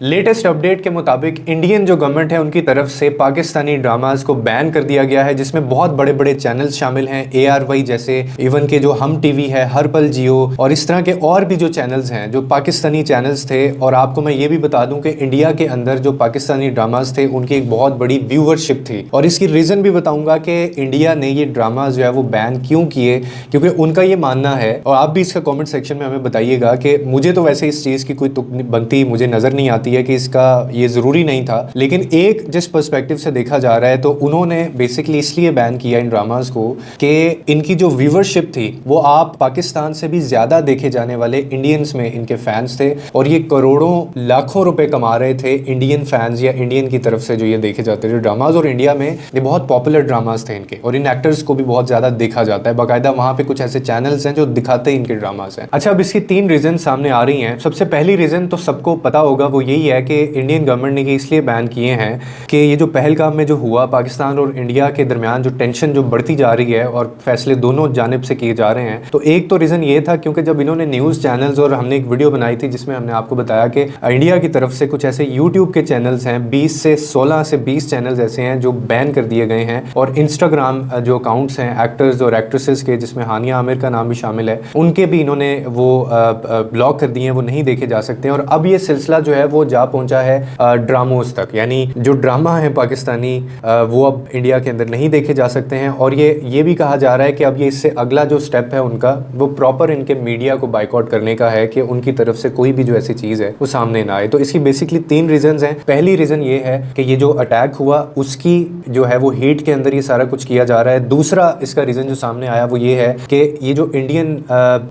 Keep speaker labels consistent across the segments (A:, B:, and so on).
A: Latest update के मुताबिक Indian जो गवर्नमेंट है उनकी तरफ से पाकिस्तानी ड्रामाज को बैन कर दिया गया है, जिसमें बहुत बड़े बड़े चैनल्स शामिल हैं, ARY जैसे, इवन के जो हम टीवी है, हर पल जियो और इस तरह के और भी जो चैनल्स हैं जो पाकिस्तानी चैनल्स थे। और आपको मैं ये भी बता दूं कि इंडिया के अंदर जो पाकिस्तानी ड्रामाज थे उनकी एक बहुत बड़ी व्यूवरशिप थी, और इसकी रीज़न भी बताऊंगा कि इंडिया ने ये ड्रामाज जो है वो बैन क्यों किए, क्योंकि उनका ये मानना है। और आप भी इसका कॉमेंट सेक्शन में हमें बताइएगा कि मुझे तो वैसे इस चीज़ की कोई तुक बनती मुझे नज़र नहीं आती है कि इसका ये ज़रूरी नहीं था, लेकिन एक जिस पर्सपेक्टिव से देखा जा रहा है तो उन्होंने बेसिकली इसलिए बैन किया इन ड्रामाज को कि इनकी जो व्यूवरशिप थी वो आप पाकिस्तान से भी ज़्यादा देखे जाने वाले इंडियंस में इनके फैंस थे, और ये करोड़ों लाखों रुपए कमा रहे थे इंडियन फैंस या इंडियन की तरफ से जो ये देखे जाते थे ड्रामाज। और इंडिया में ये बहुत पॉपुलर ड्रामाज थे इनके, और इन एक्टर्स को भी बहुत ज़्यादा देखा जाता है, बाकायदा वहाँ पे कुछ ऐसे चैनल्स हैं जो दिखाते हैं इनके ड्रामाज हैं। अच्छा, अब इसकी 3 रीज़न सामने आ रही हैं। सबसे पहली रीज़न तो सबको पता होगा, वो यही है कि इंडियन गवर्नमेंट ने इसलिए बैन किए हैं कि ये जो पहलगाम में जो हुआ, पाकिस्तान और इंडिया के दरमियान जो टेंशन जो बढ़ती जा रही है और फैसले दोनों जानिब से किए जा रहे हैं, तो एक तो रीज़न ये था क्योंकि जब इन्होंने न्यूज़ चैनल्स, और हमने एक वीडियो बनाई थी जिसमें हमने आपको बताया कि इंडिया की तरफ से कुछ ऐसे यूट्यूब के चैनल्स हैं, 16 से 20 चैनल्स ऐसे हैं जो बैन कर दिए गए हैं, और इंस्टाग्राम जो अकाउंट्स हैं एक्टर्स और एक्ट्रेसेस के, जिसमें हानिया आमिर का नाम भी शामिल है, उनके भी इन्होंने वो ब्लॉक कर दिए हैं, वो नहीं देखे जा सकते हैं। और अब ये सिलसिला जो है वो जा पहुंचा है ड्रामोज तक, यानी जो ड्रामा है पाकिस्तानी वो अब इंडिया के अंदर नहीं देखे जा सकते हैं। और ये भी कहा जा रहा है कि अब ये इससे अगला जो स्टेप है उनका, वो प्रॉपर इनके मीडिया को बाइकआउट करने का है कि उनकी तरफ से कोई भी जो ऐसी चीज़ है वो सामने ना आए। तो इसकी बेसिकली 3 रीजंस हैं। पहली रीज़न ये है कि ये जो अटैक हुआ उसकी जो है वो हीट के अंदर ये सारा कुछ किया जा रहा है। दूसरा इसका रीज़न जो सामने आया वो ये है कि ये जो इंडियन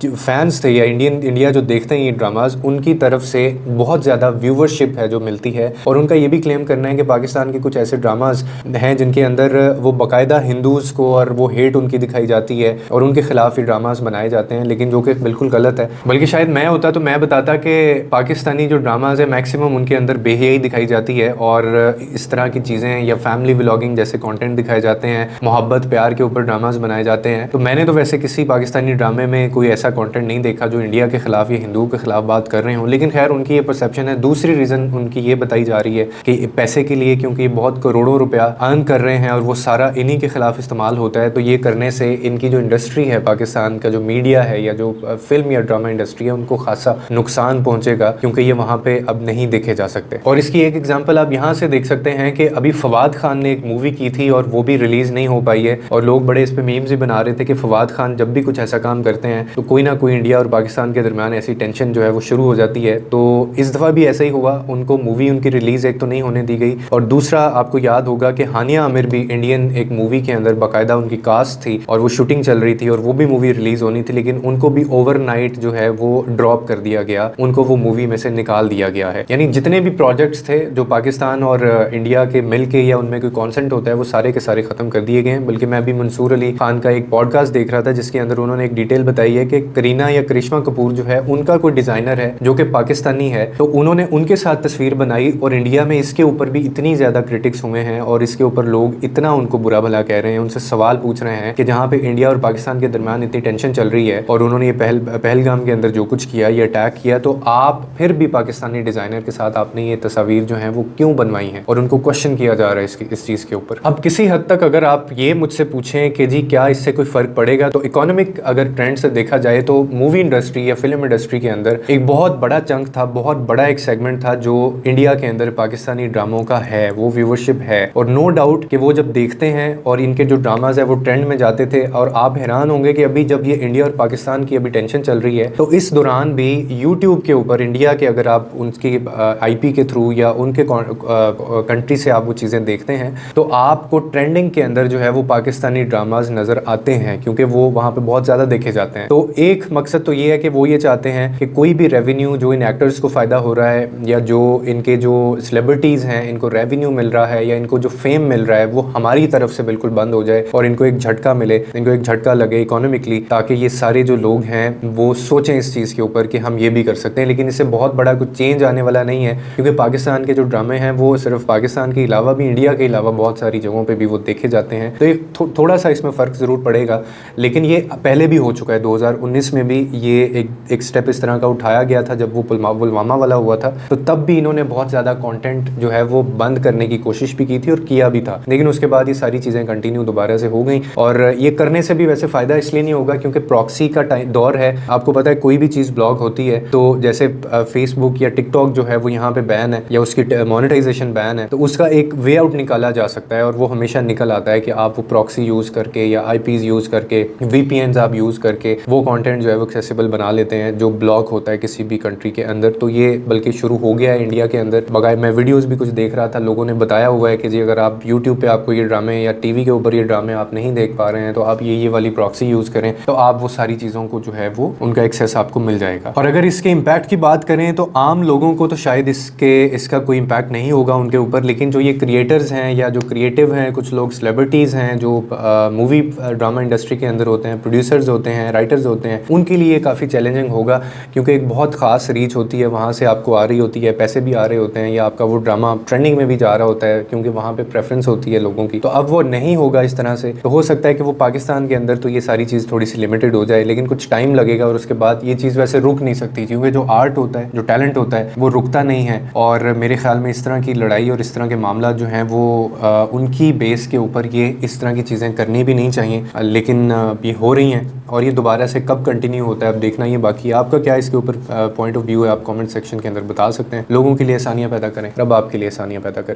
A: फैंस थे या इंडिया जो देखते हैं ये ड्रामाज, उनकी तरफ से बहुत ज़्यादा व्यूवरशिप है जो मिलती है, और उनका ये भी क्लेम करना है कि पाकिस्तान के कुछ ऐसे ड्रामाज हैं जिनके अंदर वो बाकायदा हिंदूज़ को और वो हेट उनकी दिखाई जाती है और उनके खिलाफ ये ड्रामाज बनाए जाते हैं, लेकिन जो कि बिल्कुल गलत है। बल्कि शायद मैं होता तो मैं बताता कि पाकिस्तानी जो ड्रामाज है मैक्सिमम उनके अंदर बेहयाई दिखाई जाती है, और इस तरह की चीज़ें या फैमिली व्लॉगिंग जैसे कॉन्टेंट दिखाए जाते हैं, मोहब्बत प्यार के ऊपर ड्रामाज बनाए जाते हैं। तो मैंने तो वैसे किसी पाकिस्तानी ड्रामे में कोई ऐसा कॉन्टेंट नहीं देखा जो इंडिया के खिलाफ या हिंदुओं के खिलाफ बात कर रहे हों, लेकिन खैर उनकी ये परसेप्शन है। दूसरी रीज़न उनकी ये बताई जा रही है कि पैसे के लिए, क्योंकि ये बहुत करोड़ों रुपया अर्न कर रहे हैं और वो सारा इन्हीं के खिलाफ इस्तेमाल होता है, तो ये करने से इनकी जो इंडस्ट्री है, पाकिस्तान का जो मीडिया है या जो फिल्म या ड्रामा इंडस्ट्री है, उनको खासा नुकसान पहुंचेगा, क्योंकि ये वहाँ पे अब नहीं देखे जा सकते। और इसकी एक एग्जांपल आप यहाँ से देख सकते हैं कि अभी फवाद खान ने एक मूवी की थी और वो भी रिलीज़ नहीं हो पाई है, और लोग बड़े इस पर मीम्स भी बना रहे थे कि फवाद खान जब भी कुछ ऐसा काम करते हैं तो कोई ना कोई इंडिया और पाकिस्तान के दरमियान ऐसी टेंशन जो है वो शुरू हो जाती है। तो इस दफ़ा भी ऐसा ही हुआ, उनको मूवी उनकी रिलीज़ एक तो नहीं होने दी गई, और दूसरा आपको याद होगा कि हानिया आमिर भी इंडियन एक मूवी के अंदर बाकायदा उनकी कास्ट थी और वो शूटिंग चल रही थी और वो भी मूवी रिलीज़ होनी थी, लेकिन उनको भी ओवरनाइट जो है वो ड्रॉप कर दिया गया, उनको वो मूवी में से निकाल दिया गया है। यानी जितने भी प्रोजेक्ट्स थे जो पाकिस्तान और इंडिया के मिल के या उनमें कोई कॉन्सेंट होता है वो सारे के सारे ख़त्म कर दिए गए हैं। बल्कि मैं अभी मंसूर अली खान का एक पॉडकास्ट देख रहा था जिसके अंदर उन्होंने एक डिटेल बताई है कि करीना या करिश्मा कपूर जो है उनका कोई डिज़ाइनर है जो कि पाकिस्तानी है, तो उन्होंने उनके साथ तस्वीर बनाई, और इंडिया में इसके ऊपर भी इतनी ज़्यादा क्रिटिक्स हुए हैं और इसके ऊपर लोग इतना उनको बुरा भला कह रहे हैं, उनसे सवाल पूछ रहे हैं कि जहाँ पे इंडिया और पाकिस्तान के दरमियान इतनी टेंशन चल रही है और उन्होंने ये पहलगाम के अंदर जो कुछ किया, ये अटैक किया, तो आप फिर भी पाकिस्तानी डिज़ाइनर के साथ आपने ये तस्वीर जो हैं वो क्यों बनवाई हैं, और उनको क्वेश्चन किया जा रहा है इस चीज़ के ऊपर। अब किसी हद तक अगर आप ये मुझसे पूछें कि जी क्या इससे कोई फ़र्क पड़ेगा, तो इकोनॉमिक अगर ट्रेंड से देखा जाए तो मूवी इंडस्ट्री या फिल्म इंडस्ट्री के अंदर एक बहुत बड़ा चंक था, बहुत बड़ा एक सेगमेंट था जो इंडिया के अंदर पाकिस्तानी ड्रामों का है, वो व्यूवरशिप है। और नो डाउट कि वो जब देखते हैं और इनके जो ड्रामाज है वो ट्रेंड में जाते थे, और आप हैरान होंगे कि अभी जब ये इंडिया और पाकिस्तान की अभी टेंशन चल रही है तो इस दौरान भी यूट्यूब के ऊपर इंडिया के अगर आप उनकी IP के थ्रू या उनके कंट्री से आप वो चीज़ें देखते हैं तो आपको ट्रेंडिंग के अंदर जो है वो पाकिस्तानी ड्रामाज नज़र आते हैं, क्योंकि वो वहाँ पर बहुत ज़्यादा देखे जाते हैं। तो एक मकसद तो ये है कि वो ये चाहते हैं कि कोई भी रेवेन्यू जो इन एक्टर्स को फ़ायदा हो रहा है या जो इनके जो सेलिब्रिटीज़ हैं इनको रेवेन्यू मिल रहा है या इनको जो फेम मिल रहा है वो हमारी तरफ से बिल्कुल बंद हो जाए और इनको एक झटका मिले, इनको एक झटका लगे इकोनॉमिकली, ताकि ये सारे जो लोग हैं वो सोचें इस चीज़ के ऊपर कि हम ये भी कर सकते हैं। लेकिन इससे बहुत बड़ा कुछ चेंज आने वाला नहीं है, क्योंकि पाकिस्तान के जो ड्रामे हैं वो सिर्फ पाकिस्तान के अलावा भी, इंडिया के अलावा बहुत सारी जगहों पर भी वो देखे जाते हैं। तो एक थोड़ा सा इसमें फ़र्क ज़रूर पड़ेगा, लेकिन ये पहले भी हो चुका है। 2019 में भी ये एक स्टेप इस तरह का उठाया गया था जब वो पुलवामा वाला हुआ था। तो तो तब भी इन्होंने बहुत ज़्यादा कंटेंट जो है वो बंद करने की कोशिश भी की थी और किया भी था, लेकिन उसके बाद ये सारी चीज़ें कंटिन्यू दोबारा से हो गई। और ये करने से भी वैसे फ़ायदा इसलिए नहीं होगा क्योंकि प्रॉक्सी का दौर है। आपको पता है कोई भी चीज़ ब्लॉक होती है तो जैसे फेसबुक या टिकटॉक जो है वो यहाँ पे बैन है या उसकी मोनेटाइजेशन बैन है, तो उसका एक वे आउट निकाला जा सकता है और वो हमेशा निकल आता है कि आप वो प्रॉक्सी यूज़ करके या आईपीज यूज़ करके, वीपीएन्स आप यूज़ करके वो कंटेंट जो है वो एक्सेसिबल बना लेते हैं जो ब्लॉक होता है किसी भी कंट्री के अंदर। तो ये बल्कि शुरू हो गया है इंडिया के अंदर। बगैर मैं वीडियोज़ भी कुछ देख रहा था, लोगों ने बताया हुआ है कि जी अगर आप यूट्यूब पे आपको ये ड्रामे या टीवी के ऊपर ये ड्रामे आप नहीं देख पा रहे हैं तो आप ये वाली प्रॉक्सी यूज़ करें, तो आप वो सारी चीज़ों को जो है वो उनका एक्सेस आपको मिल जाएगा। और अगर इसके इम्पैक्ट की बात करें तो आम लोगों को तो शायद इसका कोई इम्पैक्ट नहीं होगा उनके ऊपर, लेकिन जो ये क्रिएटर्स हैं या जो क्रिएटिव हैं, कुछ लोग सेलिब्रिटीज़ हैं जो मूवी ड्रामा इंडस्ट्री के अंदर होते हैं, प्रोड्यूसर्स होते हैं, राइटर्स होते हैं, उनके लिए काफ़ी चैलेंजिंग होगा क्योंकि एक बहुत ख़ास रीच होती है, वहाँ से आपको आ रही होती है, पैसे भी आ रहे होते हैं या आपका वो ड्रामा ट्रेंडिंग में भी जा रहा होता है क्योंकि वहाँ पे प्रेफरेंस होती है लोगों की। तो अब वो नहीं होगा इस तरह से, तो हो सकता है कि वो पाकिस्तान के अंदर तो ये सारी चीज़ थोड़ी सी लिमिटेड हो जाए, लेकिन कुछ टाइम लगेगा और उसके बाद ये चीज़ वैसे रुक नहीं सकती क्योंकि जो आर्ट होता है, जो टैलेंट होता है वो रुकता नहीं है। और मेरे ख्याल में इस तरह की लड़ाई और इस तरह के मामला जो हैं वो उनकी बेस के ऊपर ये इस तरह की चीज़ें करनी भी नहीं चाहिए, लेकिन ये हो रही हैं और ये दोबारा से कब कंटिन्यू होता है अब देखना ही है। बाकी आपका क्या इसके ऊपर पॉइंट ऑफ व्यू है, आप कमेंट सेक्शन के अंदर बता सकते हैं। लोगों के लिए आसानियाँ पैदा करें, रब आपके लिए आसानियाँ पैदा करें।